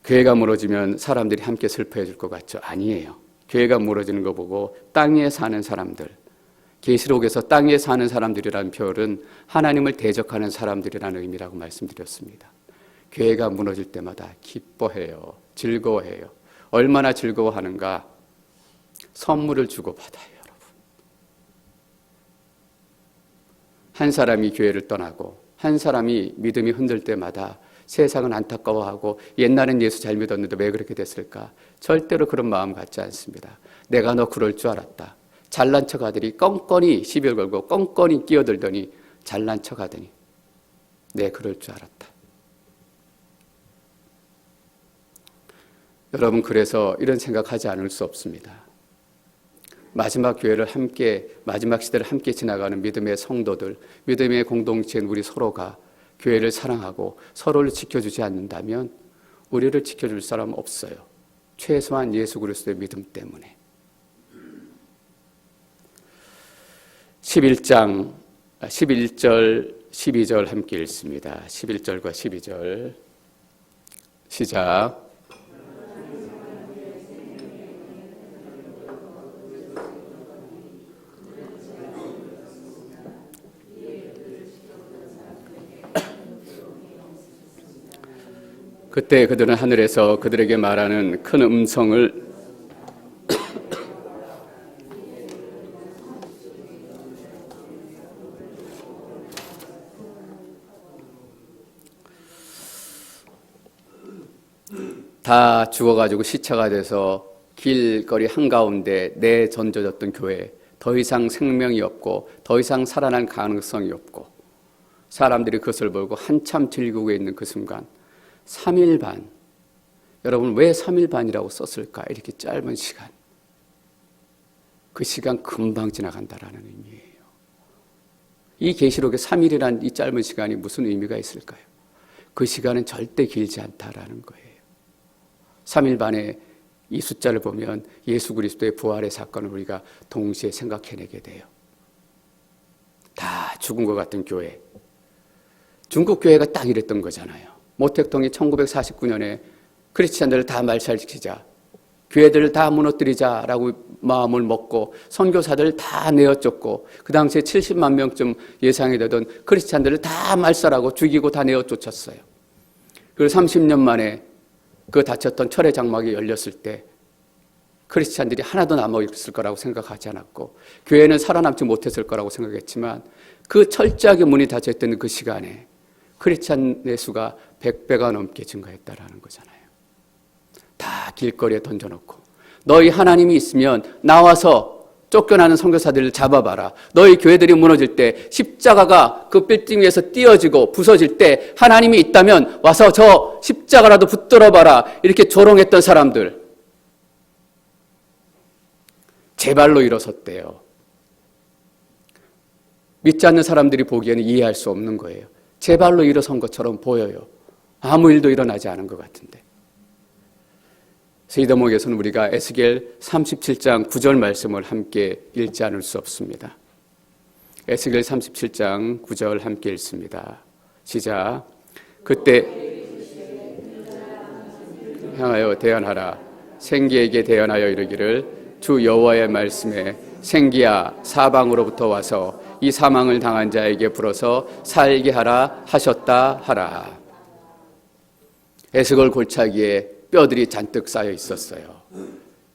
교회가 무너지면 사람들이 함께 슬퍼해 줄 것 같죠? 아니에요. 교회가 무너지는 거 보고 땅에 사는 사람들, 계시록에서 땅에 사는 사람들이라는 표현은 하나님을 대적하는 사람들이라는 의미라고 말씀드렸습니다. 교회가 무너질 때마다 기뻐해요. 즐거워해요. 얼마나 즐거워하는가? 선물을 주고받아요, 여러분. 한 사람이 교회를 떠나고 한 사람이 믿음이 흔들 때마다 세상은 안타까워하고 옛날엔 예수 잘 믿었는데 왜 그렇게 됐을까? 절대로 그런 마음 갖지 않습니다. 내가 너 그럴 줄 알았다. 잘난 척하더니 껌껌이 시비를 걸고 껌껌이 끼어들더니 잘난 척하더니 내 그럴 줄 알았다. 여러분, 그래서 이런 생각하지 않을 수 없습니다. 마지막 교회를 함께, 마지막 시대를 함께 지나가는 믿음의 성도들, 믿음의 공동체인 우리 서로가 교회를 사랑하고 서로를 지켜주지 않는다면 우리를 지켜줄 사람 없어요. 최소한 예수 그리스도의 믿음 때문에. 11장 11절 12절 함께 읽습니다. 11절과 12절 시작. 그때 그들은 하늘에서 그들에게 말하는 큰 음성을 다 죽어가지고 시체가 돼서 길거리 한가운데 내던져졌던 교회, 더 이상 생명이 없고 더 이상 살아날 가능성이 없고 사람들이 그것을 보고 한참 즐기고 있는 그 순간 3일 반, 여러분 왜 3일 반이라고 썼을까? 이렇게 짧은 시간, 그 시간 금방 지나간다라는 의미예요. 이 계시록에 3일이란 이 짧은 시간이 무슨 의미가 있을까요? 그 시간은 절대 길지 않다라는 거예요. 3일 반에 이 숫자를 보면 예수 그리스도의 부활의 사건을 우리가 동시에 생각해내게 돼요. 다 죽은 것 같은 교회. 중국 교회가 딱 이랬던 거잖아요. 모택동이 1949년에 크리스찬들을 다 말살시키자, 교회들을 다 무너뜨리자라고 마음을 먹고 선교사들을 다 내어쫓고 그 당시에 70만 명쯤 예상이 되던 크리스찬들을 다 말살하고 죽이고 다 내어쫓았어요. 그리고 30년 만에 그 닫혔던 철의 장막이 열렸을 때 크리스찬들이 하나도 남아있을 거라고 생각하지 않았고 교회는 살아남지 못했을 거라고 생각했지만 그 철저하게 문이 닫혀있던 그 시간에 크리스찬의 수가 100배가 넘게 증가했다라는 거잖아요. 다 길거리에 던져놓고 너희 하나님이 있으면 나와서 쫓겨나는 선교사들을 잡아봐라. 너희 교회들이 무너질 때 십자가가 그 빌딩 위에서 띄어지고 부서질 때 하나님이 있다면 와서 저 십자가라도 붙들어봐라. 이렇게 조롱했던 사람들 제 발로 일어섰대요. 믿지 않는 사람들이 보기에는 이해할 수 없는 거예요. 제 발로 일어선 것처럼 보여요. 아무 일도 일어나지 않은 것 같은데. 이 대목에서는 우리가 에스겔 37장 9절 말씀을 함께 읽지 않을 수 없습니다. 에스겔 37장 9절 함께 읽습니다. 시작. 그때 향하여 대언하라. 생기에게 대언하여 이르기를 주 여호와의 말씀에 생기야 사방으로부터 와서 이 사망을 당한 자에게 불어서 살게 하라 하셨다 하라. 에스겔 골짜기에 뼈들이 잔뜩 쌓여 있었어요.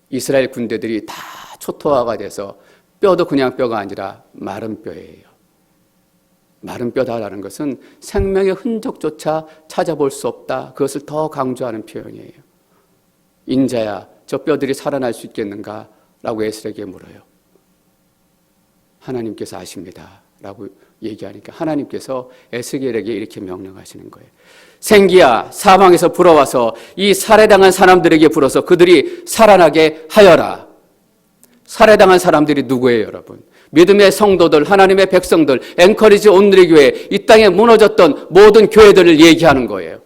이스라엘 군대들이 다 초토화가 돼서 뼈도 그냥 뼈가 아니라 마른 뼈예요. 마른 뼈다라는 것은 생명의 흔적조차 찾아볼 수 없다. 그것을 더 강조하는 표현이에요. 인자야, 저 뼈들이 살아날 수 있겠는가? 라고 에스겔에게 물어요. 하나님께서 아십니다. 라고 얘기하니까 하나님께서 에스겔에게 이렇게 명령하시는 거예요. 생기야, 사망에서 불어와서 이 살해당한 사람들에게 불어서 그들이 살아나게 하여라. 살해당한 사람들이 누구예요, 여러분? 믿음의 성도들, 하나님의 백성들, 앵커리지 온누리 교회, 이 땅에 무너졌던 모든 교회들을 얘기하는 거예요.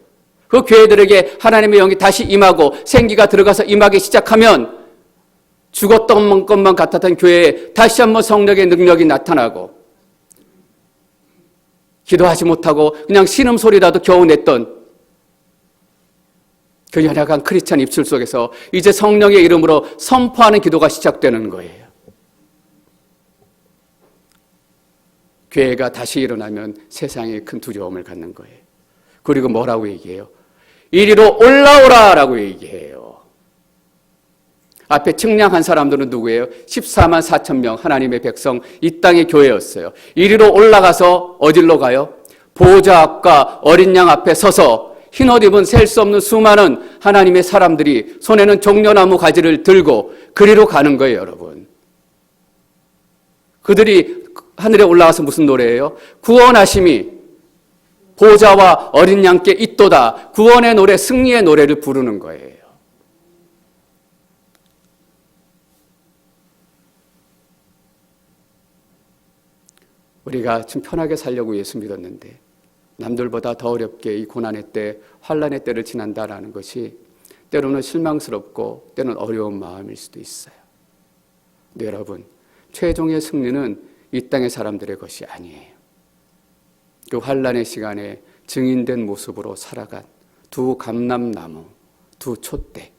그 교회들에게 하나님의 영이 다시 임하고 생기가 들어가서 임하기 시작하면 죽었던 것만 같았던 교회에 다시 한번 성령의 능력이 나타나고 기도하지 못하고 그냥 신음소리라도 겨우 냈던 그 연약한 크리스찬 입술 속에서 이제 성령의 이름으로 선포하는 기도가 시작되는 거예요. 교회가 다시 일어나면 세상에 큰 두려움을 갖는 거예요. 그리고 뭐라고 얘기해요? 이리로 올라오라 라고 얘기해요. 앞에 측량한 사람들은 누구예요? 14만 4천 명 하나님의 백성, 이 땅의 교회였어요. 이리로 올라가서 어디로 가요? 보호자 앞과 어린 양 앞에 서서 흰옷 입은 셀 수 없는 수많은 하나님의 사람들이 손에는 종려나무 가지를 들고 그리로 가는 거예요, 여러분. 그들이 하늘에 올라가서 무슨 노래예요? 구원하심이 보좌와 어린 양께 있도다. 구원의 노래, 승리의 노래를 부르는 거예요. 우리가 좀 편하게 살려고 예수 믿었는데 남들보다 더 어렵게 이 고난의 때, 환난의 때를 지난다라는 것이 때로는 실망스럽고 때로는 어려운 마음일 수도 있어요. 근데 여러분, 최종의 승리는 이 땅의 사람들의 것이 아니에요. 그 환난의 시간에 증인된 모습으로 살아간 두 감람나무, 두 촛대.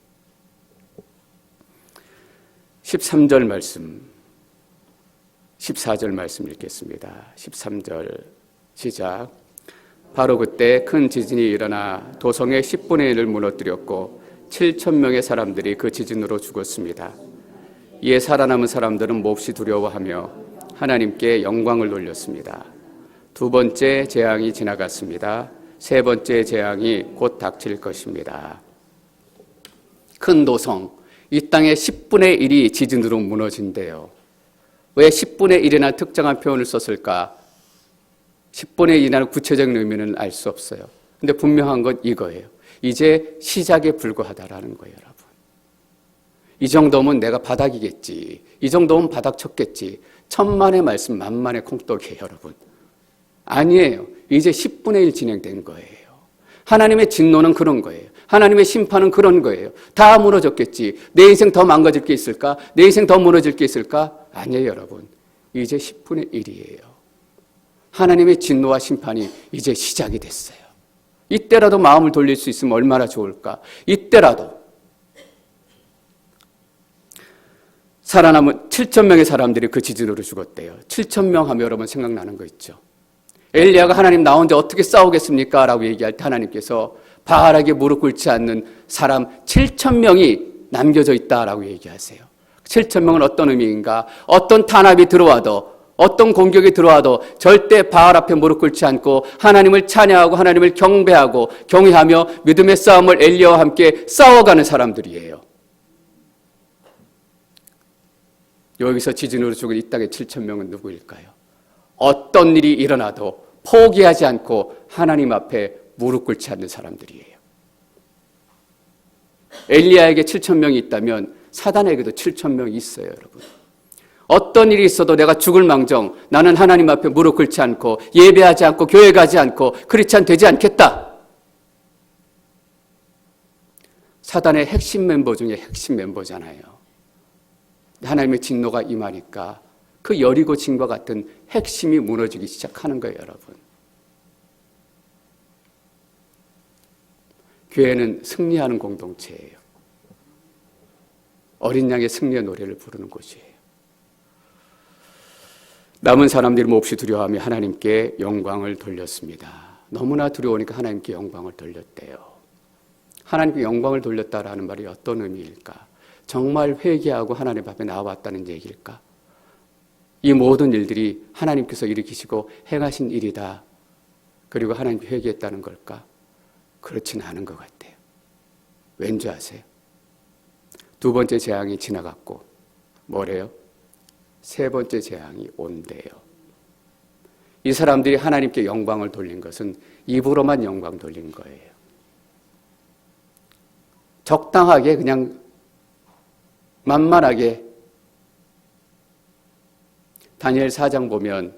13절 말씀, 14절 말씀 읽겠습니다. 13절 시작. 바로 그때 큰 지진이 일어나 도성의 10분의 1을 무너뜨렸고 7,000명의 사람들이 그 지진으로 죽었습니다. 이에 살아남은 사람들은 몹시 두려워하며 하나님께 영광을 돌렸습니다. 두 번째 재앙이 지나갔습니다. 세 번째 재앙이 곧 닥칠 것입니다. 큰 도성, 이 땅의 10분의 1이 지진으로 무너진대요. 왜 10분의 1이나 특정한 표현을 썼을까? 10분의 1이라는 구체적인 의미는 알 수 없어요. 근데 분명한 건 이거예요. 이제 시작에 불과하다라는 거예요, 여러분. 이 정도면 내가 바닥이겠지. 이 정도면 바닥 쳤겠지. 천만의 말씀, 만만의 콩떡이에요, 여러분. 아니에요. 이제 10분의 1 진행된 거예요. 하나님의 진노는 그런 거예요. 하나님의 심판은 그런 거예요. 다 무너졌겠지. 내 인생 더 망가질 게 있을까? 내 인생 더 무너질 게 있을까? 아니에요, 여러분. 이제 10분의 1이에요. 하나님의 진노와 심판이 이제 시작이 됐어요. 이때라도 마음을 돌릴 수 있으면 얼마나 좋을까? 이때라도. 살아남은 7,000명의 사람들이 그 지진으로 죽었대요. 7,000명 하면 여러분 생각나는 거 있죠. 엘리야가 하나님 나 혼자 어떻게 싸우겠습니까? 라고 얘기할 때 하나님께서 바알에게 무릎 꿇지 않는 사람 7,000명이 남겨져 있다라고 얘기하세요. 7,000명은 어떤 의미인가? 어떤 탄압이 들어와도, 어떤 공격이 들어와도 절대 바알 앞에 무릎 꿇지 않고 하나님을 찬양하고 하나님을 경배하고 경외하며 믿음의 싸움을 엘리야와 함께 싸워가는 사람들이에요. 여기서 지진으로 죽은 이 땅의 7,000명은 누구일까요? 어떤 일이 일어나도 포기하지 않고 하나님 앞에 무릎 꿇지 않는 사람들이에요. 엘리야에게 7,000명이 있다면 사단에게도 7,000명이 있어요, 여러분. 어떤 일이 있어도 내가 죽을 망정 나는 하나님 앞에 무릎 꿇지 않고 예배하지 않고 교회 가지 않고 크리스찬 되지 않겠다. 사단의 핵심 멤버 중에 핵심 멤버잖아요. 하나님의 진노가 임하니까 그 여리고 진과 같은 핵심이 무너지기 시작하는 거예요, 여러분. 교회는 승리하는 공동체예요. 어린 양의 승리의 노래를 부르는 곳이에요. 남은 사람들이 몹시 두려워하며 하나님께 영광을 돌렸습니다. 너무나 두려우니까 하나님께 영광을 돌렸대요. 하나님께 영광을 돌렸다라는 말이 어떤 의미일까? 정말 회개하고 하나님 앞에 나와왔다는 얘기일까? 이 모든 일들이 하나님께서 일으키시고 행하신 일이다. 그리고 하나님께 회개했다는 걸까? 그렇지는 않은 것 같아요. 왠지 아세요? 두 번째 재앙이 지나갔고 뭐래요? 세 번째 재앙이 온대요. 이 사람들이 하나님께 영광을 돌린 것은 입으로만 영광 돌린 거예요. 적당하게 그냥 만만하게. 다니엘 4장 보면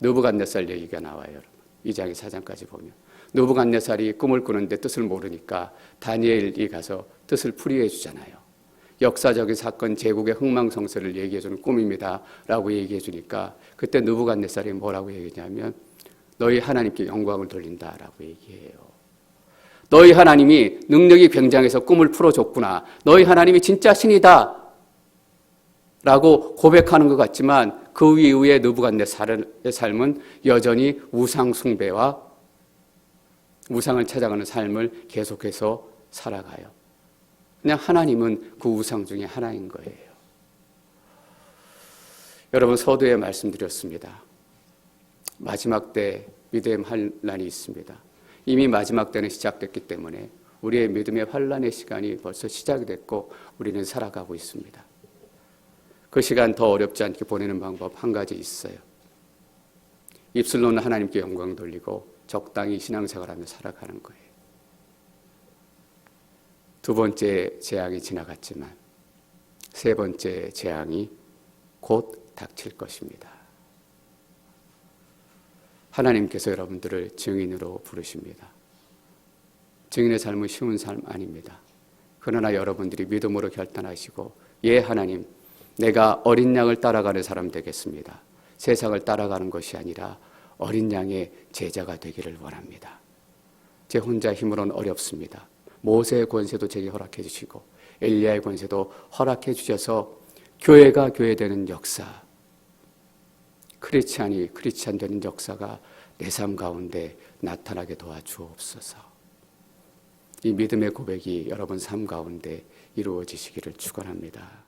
느부갓네살 얘기가 나와요, 여러분. 2장에 4장까지 보면 느부갓네살이 꿈을 꾸는데 뜻을 모르니까 다니엘이 가서 뜻을 풀이해 주잖아요. 역사적인 사건 제국의 흥망성쇠를 얘기해 주는 꿈입니다 라고 얘기해 주니까 그때 느부갓네살이 뭐라고 얘기했냐면 너희 하나님께 영광을 돌린다 라고 얘기해요. 너희 하나님이 능력이 굉장해서 꿈을 풀어줬구나. 너희 하나님이 진짜 신이다 라고 고백하는 것 같지만 그 이후에 느부갓네살의 삶은 여전히 우상 숭배와 우상을 찾아가는 삶을 계속해서 살아가요. 그냥 하나님은 그 우상 중에 하나인 거예요. 여러분, 서두에 말씀드렸습니다. 마지막 때 믿음의 환난이 있습니다. 이미 마지막 때는 시작됐기 때문에 우리의 믿음의 환란의 시간이 벌써 시작이 됐고 우리는 살아가고 있습니다. 그 시간 더 어렵지 않게 보내는 방법 한 가지 있어요. 입술로는 하나님께 영광 돌리고 적당히 신앙생활하며 살아가는 거예요. 두 번째 재앙이 지나갔지만 세 번째 재앙이 곧 닥칠 것입니다. 하나님께서 여러분들을 증인으로 부르십니다. 증인의 삶은 쉬운 삶 아닙니다. 그러나 여러분들이 믿음으로 결단하시고 예 하나님, 내가 어린 양을 따라가는 사람 되겠습니다. 세상을 따라가는 것이 아니라 어린 양의 제자가 되기를 원합니다. 제 혼자 힘으로는 어렵습니다. 모세의 권세도 제게 허락해 주시고 엘리야의 권세도 허락해 주셔서 교회가 교회되는 역사, 크리스찬이 크리스찬 되는 역사가 내 삶 가운데 나타나게 도와주옵소서. 이 믿음의 고백이 여러분 삶 가운데 이루어지시기를 축원합니다.